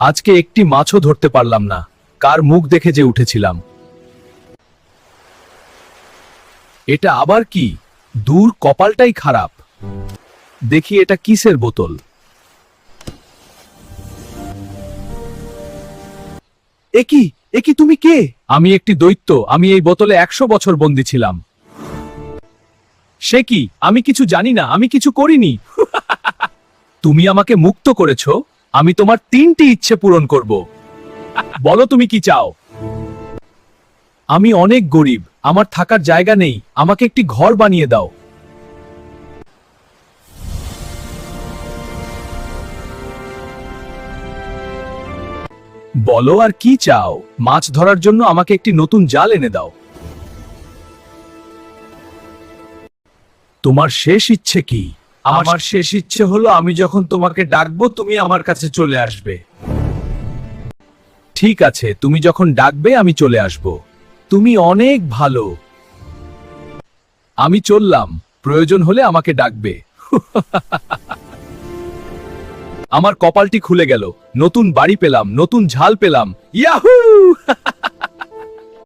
আজকে একটি মাছও ধরতে পারলাম না, কার মুখ দেখে যে উঠেছিলাম। এটা আবার কি? দূর, কপালটাই খারাপ। দেখি এটা কিসের বোতল। একি একি তুমি কে? আমি একটি দৈত্য। আমি এই বোতলে 100 বছর বন্দী ছিলাম। সে কি? আমি কিছু জানি না, আমি কিছু করিনি। তুমি আমাকে মুক্ত করেছো, আমি তোমার 3টি ইচ্ছে পূরণ করব। বলো তুমি কি চাও? আমি অনেক গরিব, আমার থাকার জায়গা নেই, আমাকে একটি ঘর বানিয়ে দাও। বলো আর কি চাও? মাছ ধরার জন্য আমাকে একটি নতুন জাল এনে দাও। তোমার শেষ ইচ্ছে কি? আমার শেষ ইচ্ছে হলো আমি যখন তোমাকে ডাকবো তুমি আমার কাছে চলে আসবে। ঠিক আছে, তুমি যখন ডাকবে আমি চলে আসব। তুমি অনেক ভালো। আমি চললাম, প্রয়োজন হলে আমাকে ডাকবে। আমার কপালটি খুলে গেল, নতুন বাড়ি পেলাম, নতুন ঝাল পেলাম। ইয়াহু!